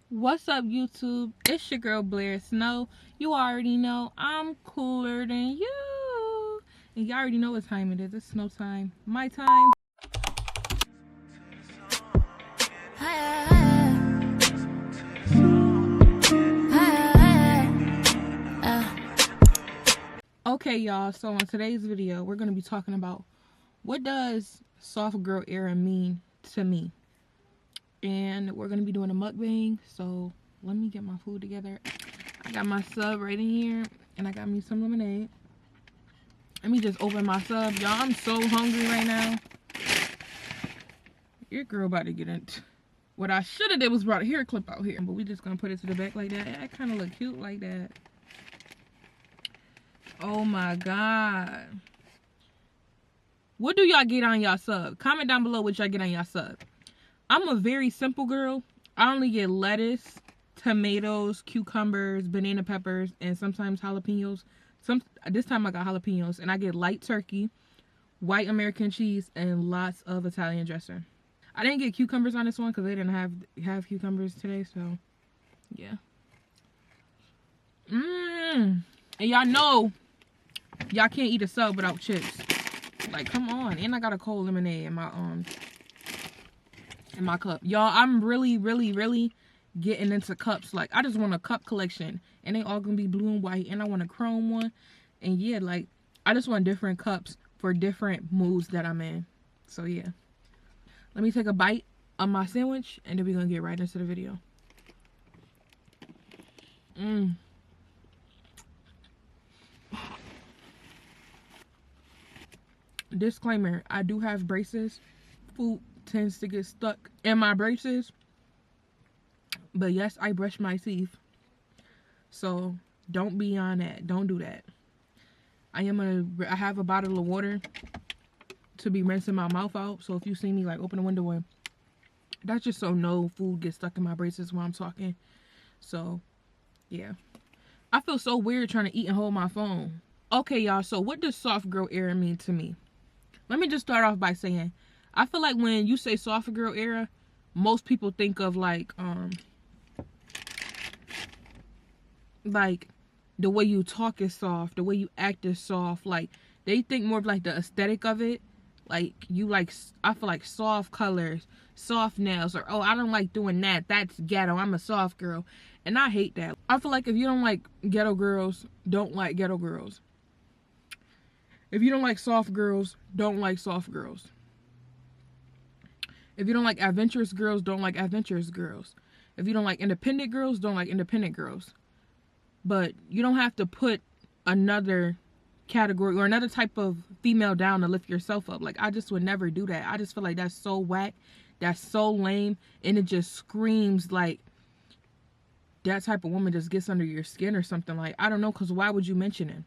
What's up, YouTube? It's your girl Blair Snow. You already know I'm cooler than you. And you already know what time it is. It's snow time. My time. Okay, y'all. So on today's video, we're going to be talking about what does soft girl era mean to me. And we're going to be doing a mukbang. So let me get my food together. I got my sub right in here. And I got me some lemonade. Let me just open my sub. Y'all, I'm so hungry right now. Your girl about to get into... What I should have did was brought a hair clip out here. But we just going to put it to the back like that. It kind of look cute like that. Oh my God. What do y'all get on y'all sub? Comment down below what y'all get on y'all sub. I'm a very simple girl. I only get lettuce, tomatoes, cucumbers, banana peppers, and sometimes jalapenos. This time I got jalapenos. And I get light turkey, white American cheese, and lots of Italian dressing. I didn't get cucumbers on this one because they didn't have cucumbers today. So, yeah. And y'all know y'all can't eat a sub without chips. Like, come on. And I got a cold lemonade in my cup. Y'all, I'm really getting into cups. Like, I just want a cup collection. And they all gonna be blue and white. And I want a chrome one. And yeah, like, I just want different cups for different moods that I'm in. So yeah. Let me take a bite of my sandwich. And then we're gonna get right into the video. Disclaimer, I do have braces. Food tends to get stuck in my braces. But yes, I brush my teeth. So don't be on that. Don't do that. I have a bottle of water to be rinsing my mouth out. So if you see me like open the window, and that's just so no food gets stuck in my braces while I'm talking. So yeah. I feel so weird trying to eat and hold my phone. Okay, y'all. So what does soft girl era mean to me? Let me just start off by saying, I feel like when you say soft girl era, most people think of like the way you talk is soft, the way you act is soft. Like, they think more of like the aesthetic of it. Like, you like, I feel like soft colors, soft nails, or oh, I don't like doing that. That's ghetto. I'm a soft girl. And I hate that. I feel like if you don't like ghetto girls, don't like ghetto girls. If you don't like soft girls, don't like soft girls. If you don't like adventurous girls, don't like adventurous girls. If you don't like independent girls, don't like independent girls. But you don't have to put another category or another type of female down to lift yourself up. Like, I just would never do that. I just feel like that's so whack. That's so lame. And it just screams like that type of woman just gets under your skin or something. Like, I don't know, because why would you mention it?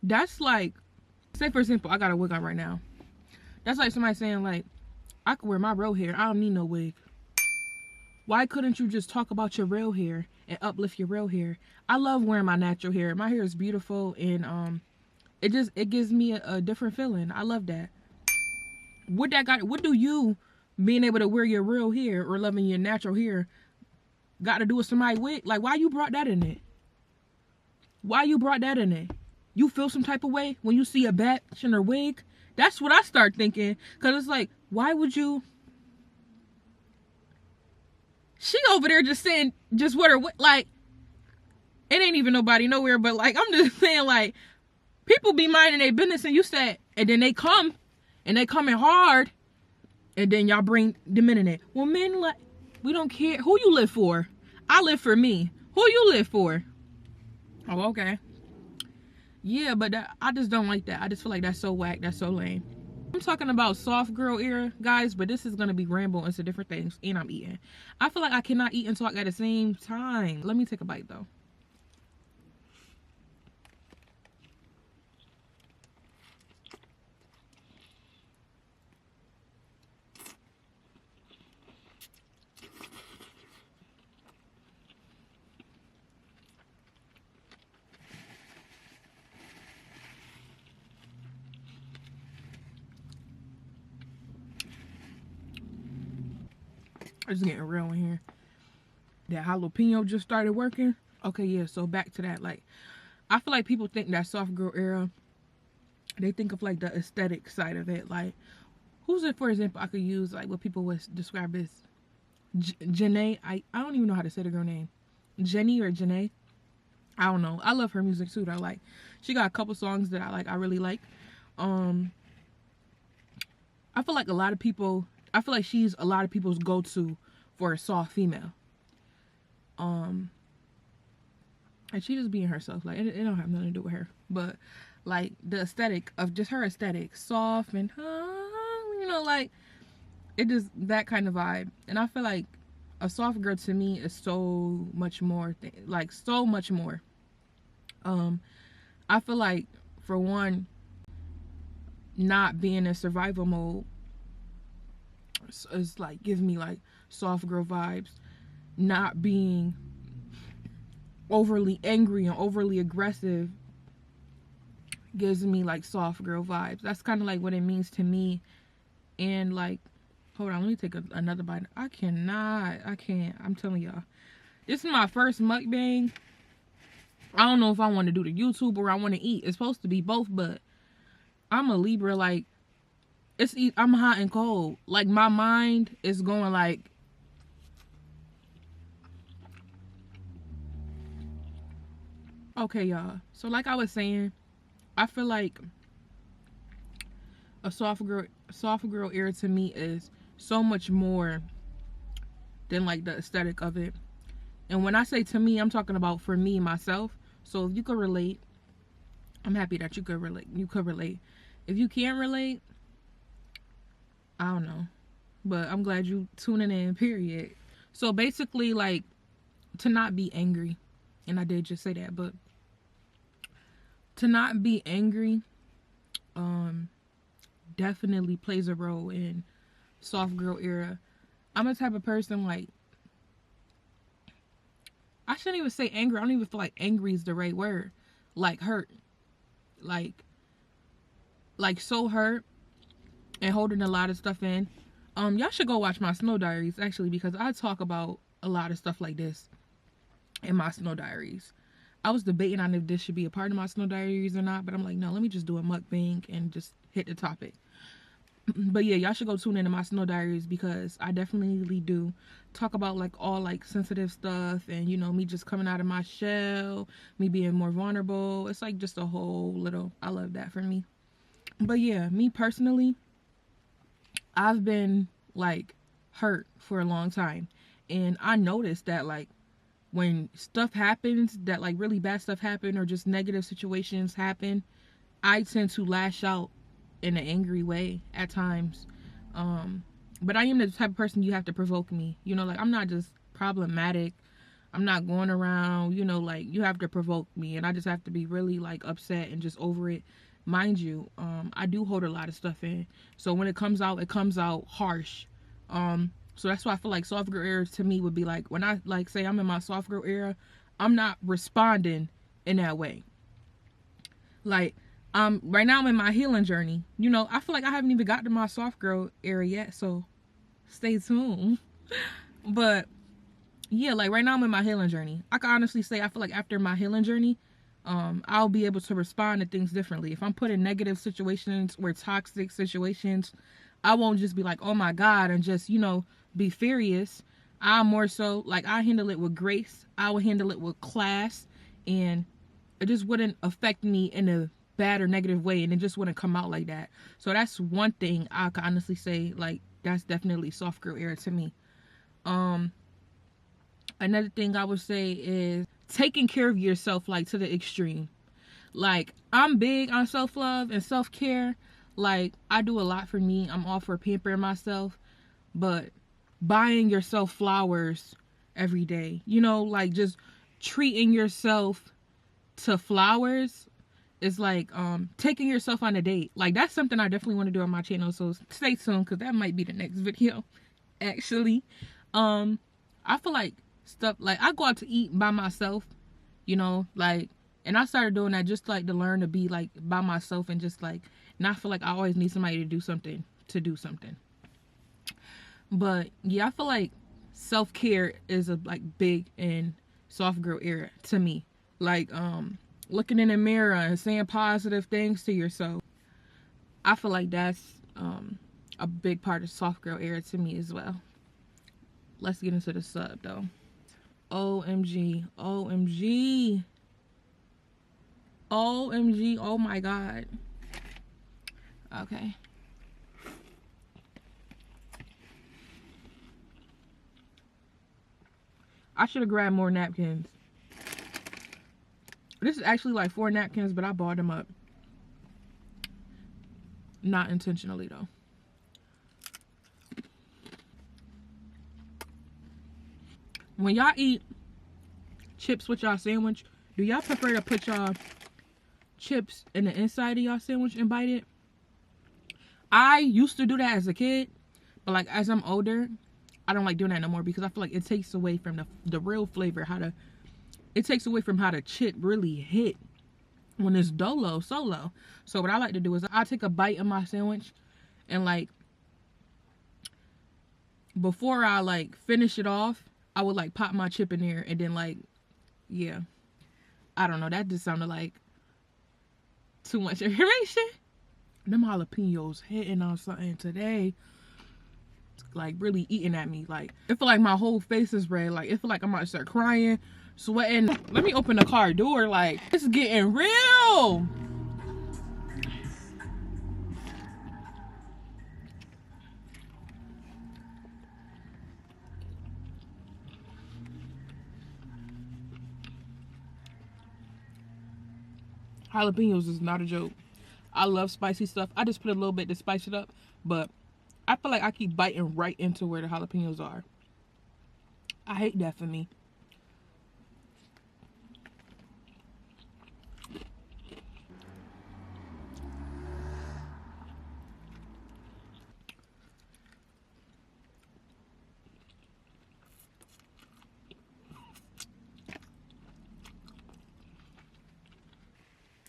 That's like, say for example, I got a wig on right now. That's like somebody saying like, I could wear my real hair. I don't need no wig. Why couldn't you just talk about your real hair and uplift your real hair? I love wearing my natural hair. My hair is beautiful, and it gives me a different feeling. I love that. What do you being able to wear your real hair or loving your natural hair got to do with somebody's wig? Like, why you brought that in it? Why you brought that in it? You feel some type of way when you see a bitch in her wig? That's what I start thinking. Because it's like, why would you... She over there just saying, just what her... Like, it ain't even nobody nowhere. But, like, I'm just saying, like, people be minding their business and you said... And then they come. And they coming hard. And then y'all bring them in it. Well, men, like, we don't care. Who you live for? I live for me. Who you live for? Oh, okay. Yeah, but I just don't like that. I just feel like that's so whack. That's so lame. I'm talking about soft girl era, guys, but this is going to be ramble into different things. And I'm eating. I feel like I cannot eat and talk at the same time. Let me take a bite, though. It's getting real in here. That jalapeno just started working. Okay, yeah, so back to that. Like, I feel like people think that soft girl era, they think of like the aesthetic side of it. Like, who's it, for example, I could use like what people would describe as Janae. I don't even know how to say the girl name. Jenny or Janae. I don't know. I love her music too though. Like, she got a couple songs that I really like. I feel like I feel like she's a lot of people's go-to for a soft female. And she just being herself. Like, it don't have nothing to do with her. But like the aesthetic of just her aesthetic, soft and you know, like it just that kind of vibe. And I feel like a soft girl to me is so much more, like so much more. I feel like, for one, not being in survival mode is like gives me like soft girl vibes. Not being overly angry and overly aggressive gives me like soft girl vibes. That's kind of like what it means to me. And like, hold on, let me take another bite. I can't. I'm telling y'all, this is my first mukbang. I don't know if I want to do the YouTube or I want to eat. It's supposed to be both, but I'm a Libra. Like, I'm hot and cold. Like, my mind is going like, okay, y'all. So like I was saying, I feel like a soft girl era to me is so much more than like the aesthetic of it. And when I say to me, I'm talking about for me, myself. So if you could relate, I'm happy that you could relate. If you can't relate, I don't know. But I'm glad you tuning in, period. So basically, like, to not be angry. And I did just say that, but to not be angry definitely plays a role in soft girl era. I'm a type of person, like, I shouldn't even say angry. I don't even feel like angry is the right word. Like, hurt. Like so hurt and holding a lot of stuff in. Y'all should go watch my Snow Diaries, actually, because I talk about a lot of stuff like this in my Snow Diaries. I was debating on if this should be a part of my Snow Diaries or not, but I'm like, no, let me just do a mukbang and just hit the topic. But yeah, y'all should go tune into my Snow Diaries, because I definitely do talk about like all like sensitive stuff, and you know, me just coming out of my shell, me being more vulnerable. It's like just a whole little, I love that for me. But yeah, me personally, I've been like hurt for a long time, and I noticed that like when stuff happens, that like really bad stuff happen or just negative situations happen, I tend to lash out in an angry way at times. But I am the type of person you have to provoke me. You know, like, I'm not just problematic. I'm not going around, you know, like, you have to provoke me, and I just have to be really like upset and just over it. Mind you, I do hold a lot of stuff in. So when it comes out harsh. So that's why I feel like soft girl era to me would be like, when I like say I'm in my soft girl era, I'm not responding in that way. Like, right now I'm in my healing journey. You know, I feel like I haven't even got to my soft girl era yet, so stay tuned. But yeah, like right now I'm in my healing journey. I can honestly say I feel like after my healing journey, I'll be able to respond to things differently. If I'm put in negative situations or toxic situations, I won't just be like, oh my God, and just, you know, be furious. I'm more so like, I handle it with grace. I will handle it with class, and it just wouldn't affect me in a bad or negative way, and it just wouldn't come out like that. So that's one thing I can honestly say, like, that's definitely soft girl era to me. Another thing I would say is taking care of yourself, like, to the extreme. Like, I'm big on self-love and self-care. Like, I do a lot for me. I'm all for pampering myself. But buying yourself flowers every day, you know, like, just treating yourself to flowers is like taking yourself on a date. Like, that's something I definitely want to do on my channel, so stay tuned, because that might be the next video, actually. I feel like stuff like, I go out to eat by myself, you know, like, and I started doing that just like to learn to be like by myself, and just like not feel like I always need somebody to do something. But yeah, I feel like self-care is a like big in soft girl era to me. Like looking in the mirror and saying positive things to yourself. I feel like that's a big part of soft girl era to me as well. Let's get into the sub though. OMG, OMG, OMG, oh my god. Okay. I should have grabbed more napkins. This is actually like 4 napkins, but I bought them up. Not intentionally though. When y'all eat chips with y'all sandwich, do y'all prefer to put y'all chips in the inside of y'all sandwich and bite it? I used to do that as a kid, but like as I'm older, I don't like doing that no more because I feel like it takes away from the real flavor, it takes away from how the chip really hit when it's solo. So what I like to do is I take a bite of my sandwich and like before I like finish it off, I would like pop my chip in there and then like, yeah. I don't know, that just sounded like too much information. Them jalapenos hitting on something today. Like really eating at me. Like it feel like my whole face is red. Like it feel like I'm about to start crying, sweating. Let me open the car door. Like it's getting real. Jalapenos is not a joke. I love spicy stuff. I just put a little bit to spice it up, but I feel like I keep biting right into where the jalapenos are. I hate that for me.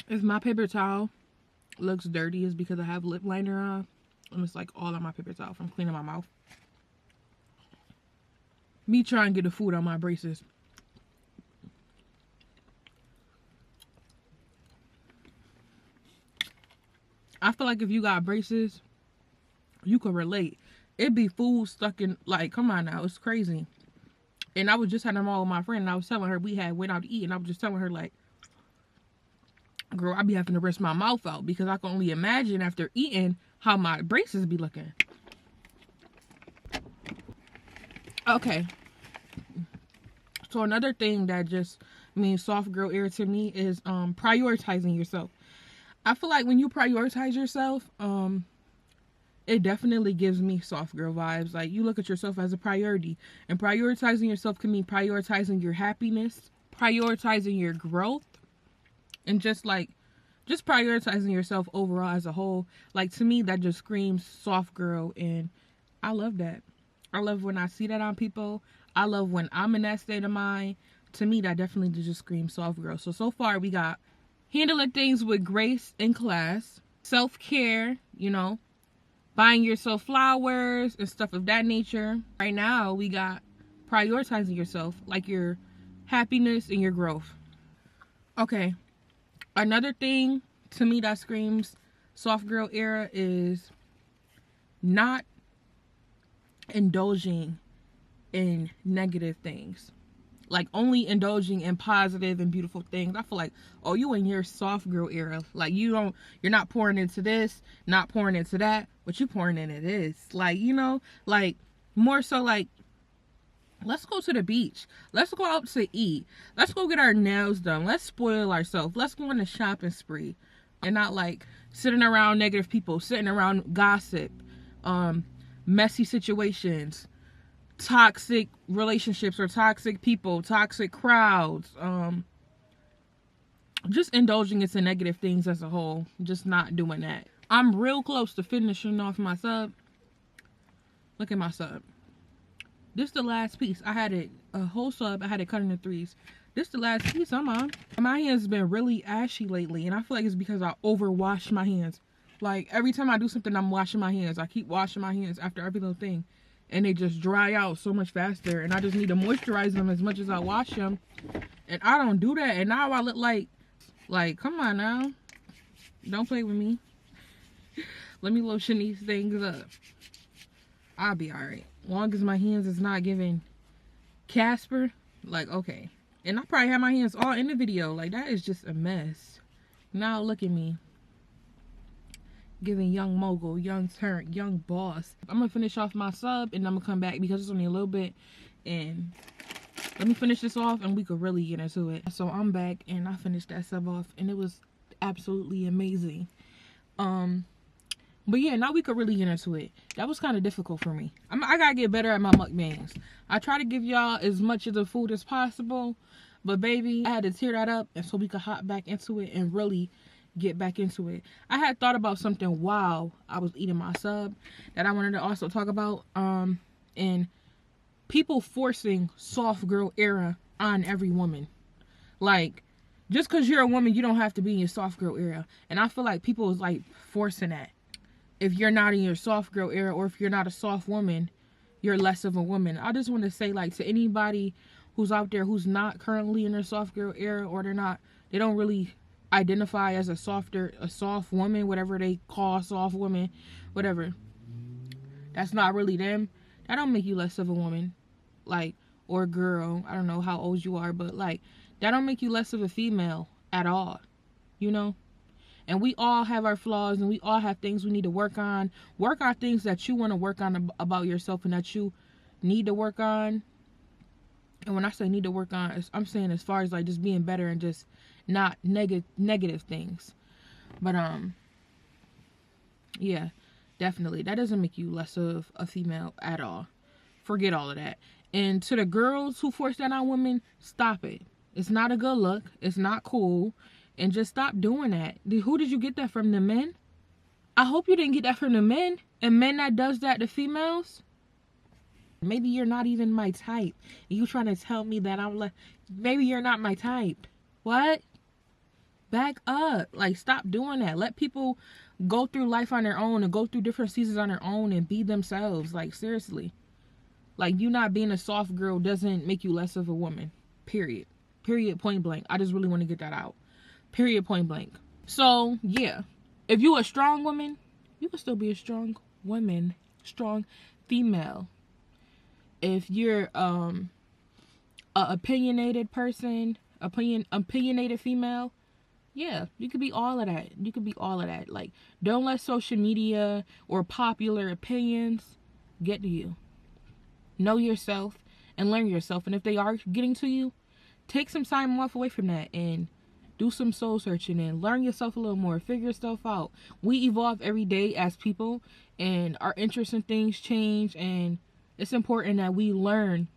If my paper towel looks dirty, it's because I have lip liner on. And it's like all on my paper towel from cleaning my mouth. Me trying to get the food on my braces. I feel like if you got braces, you can relate. It be food stuck in, like, come on now, it's crazy. And I was just having them all with my friend, and I was telling her we had went out to eat, and I was just telling her like, girl, I be having to rinse my mouth out because I can only imagine after eating how my braces be looking. Okay. So another thing that just means soft girl era to me is prioritizing yourself. I feel like when you prioritize yourself, it definitely gives me soft girl vibes. Like you look at yourself as a priority, and prioritizing yourself can mean prioritizing your happiness, prioritizing your growth, and just prioritizing yourself overall as a whole. Like to me, that just screams soft girl, and I love that. I love when I see that on people. I love when I'm in that state of mind. To me, that definitely just screams soft girl. So far we got handling things with grace and class, self-care, you know, buying yourself flowers and stuff of that nature. Right now we got prioritizing yourself, like your happiness and your growth. Okay. Another thing to me that screams soft girl era is not indulging in negative things. Like only indulging in positive and beautiful things. I feel like, oh, you in your soft girl era. Like you're not pouring into this, not pouring into that, but you pouring into this. Like, you know, like more so like, let's go to the beach. Let's go out to eat. Let's go get our nails done. Let's spoil ourselves. Let's go on a shopping spree. And not like sitting around negative people, sitting around gossip, messy situations, toxic relationships or toxic people, toxic crowds, just indulging into negative things as a whole. Just not doing that. I'm real close to finishing off my sub. Look at my sub. This is the last piece. I had it a whole sub. I had it cut into threes. This is the last piece I'm on. My hands have been really ashy lately, and I feel like it's because I overwash my hands. Like every time I do something, I'm washing my hands. I keep washing my hands after every little thing, and they just dry out so much faster, and I just need to moisturize them as much as I wash them, and I don't do that, and now I look like come on now, don't play with me. Let me lotion these things up. I'll be alright. Long as my hands is not giving Casper, like, okay. And I probably have my hands all in the video. Like, that is just a mess. Now look at me. Giving young mogul, young turn, young boss. I'm gonna finish off my sub and I'm gonna come back because it's only a little bit. And let me finish this off and we could really get into it. So I'm back and I finished that sub off and it was absolutely amazing. But yeah, now we could really get into it. That was kind of difficult for me. I gotta get better at my mukbangs. I try to give y'all as much of the food as possible, but baby, I had to tear that up and so we could hop back into it and really get back into it. I had thought about something while I was eating my sub that I wanted to also talk about. And people forcing soft girl era on every woman. Like, just because you're a woman, you don't have to be in your soft girl era. And I feel like people is like forcing that. If you're not in your soft girl era, or if you're not a soft woman, you're less of a woman. I just want to say, like, to anybody who's out there who's not currently in their soft girl era, or they don't really identify as a soft woman, whatever they call soft woman, whatever. That's not really them. That don't make you less of a woman, like, or girl. I don't know how old you are, but like, that don't make you less of a female at all, you know? And we all have our flaws, and we all have things we need to work on. Work on things that you want to work on about yourself and that you need to work on. And when I say need to work on, I'm saying as far as like just being better and just not negative things. But yeah, definitely. That doesn't make you less of a female at all. Forget all of that. And to the girls who force that on women, stop it. It's not a good look. It's not cool. And just stop doing that. Who did you get that from? The men? I hope you didn't get that from the men. And men that does that to females. Maybe you're not even my type. You trying to tell me that I'm like, maybe you're not my type. What? Back up. Like, stop doing that. Let people go through life on their own and go through different seasons on their own and be themselves. Like, seriously. Like, you not being a soft girl doesn't make you less of a woman. Period. Period, point blank. I just really want to get that out. Period, point blank. So, yeah. If you a strong woman, you can still be a strong woman. Strong female. If you're a opinionated person, opinionated female, yeah, you could be all of that. You could be all of that. Like, don't let social media or popular opinions get to you. Know yourself and learn yourself. And if they are getting to you, take some time off away from that and do some soul searching and learn yourself a little more. Figure yourself out. We evolve every day as people, and our interests in things change, and it's important that we learn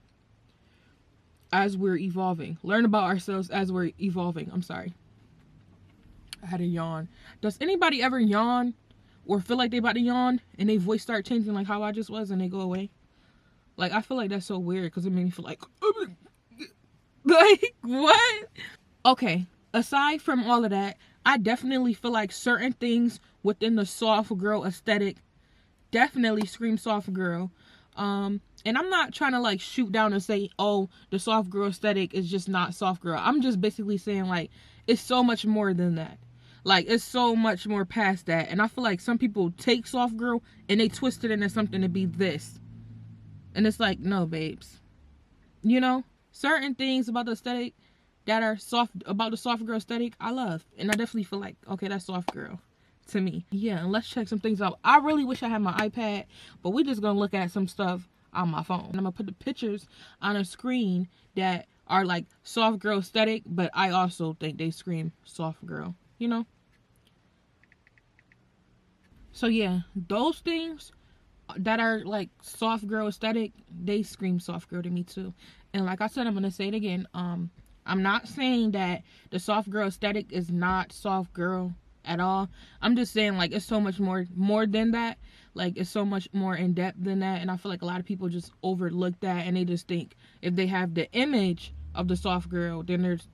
as we're evolving. Learn about ourselves as we're evolving. I'm sorry. I had a yawn. Does anybody ever yawn or feel like they about to yawn and their voice start changing like how I just was and they go away? Like, I feel like that's so weird because it made me feel like what? Okay. Aside from all of that, I definitely feel like certain things within the soft girl aesthetic definitely scream soft girl. And I'm not trying to like shoot down and say, oh, the soft girl aesthetic is just not soft girl. I'm just basically saying like, it's so much more than that. Like, it's so much more past that. And I feel like some people take soft girl and they twist it into something to be this. And it's like, no, babes. You know, certain things about the aesthetic that are soft, about the soft girl aesthetic, I love. And I definitely feel like, okay, that's soft girl to me. Yeah, and let's check some things out. I really wish I had my iPad, but we're just gonna look at some stuff on my phone. And I'm gonna put the pictures on a screen that are like soft girl aesthetic, but I also think they scream soft girl, you know? So yeah, those things that are like soft girl aesthetic, they scream soft girl to me too. And like I said, I'm gonna say it again, I'm not saying that the soft girl aesthetic is not soft girl at all. I'm just saying like it's so much more than that. Like, it's so much more in depth than that. And I feel like a lot of people just overlook that, and they just think if they have the image of the soft girl, then there's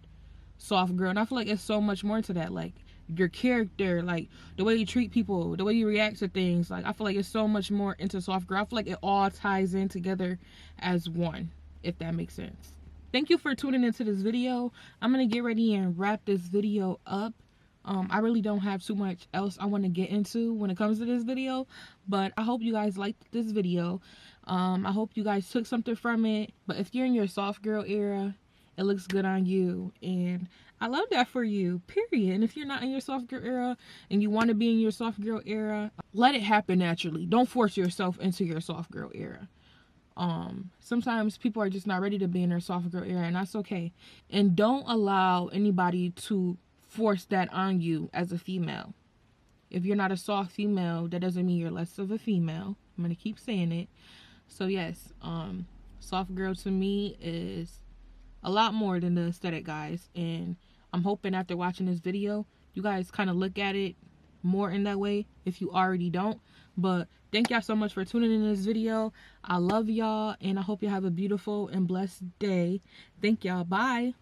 soft girl. And I feel like it's so much more to that. Like, your character, like the way you treat people, the way you react to things. Like I feel like it's so much more into soft girl. I feel like it all ties in together as one, if that makes sense. Thank you for tuning into this video. I'm gonna get ready and wrap this video up. I really don't have too much else I want to get into when it comes to this video, but I hope you guys liked this video. I hope you guys took something from it. But if you're in your soft girl era, it looks good on you, and I love that for you, period. And if you're not in your soft girl era and you want to be in your soft girl era, let it happen naturally. Don't force yourself into your soft girl era. Sometimes people are just not ready to be in their soft girl era, and that's okay. And don't allow anybody to force that on you as a female. If you're not a soft female, that doesn't mean you're less of a female. I'm gonna keep saying it. So yes, soft girl to me is a lot more than the aesthetic, guys, and I'm hoping after watching this video you guys kind of look at it more in that way if you already don't. But thank y'all so much for tuning in this video. I love y'all, and I hope you have a beautiful and blessed day. Thank y'all. Bye.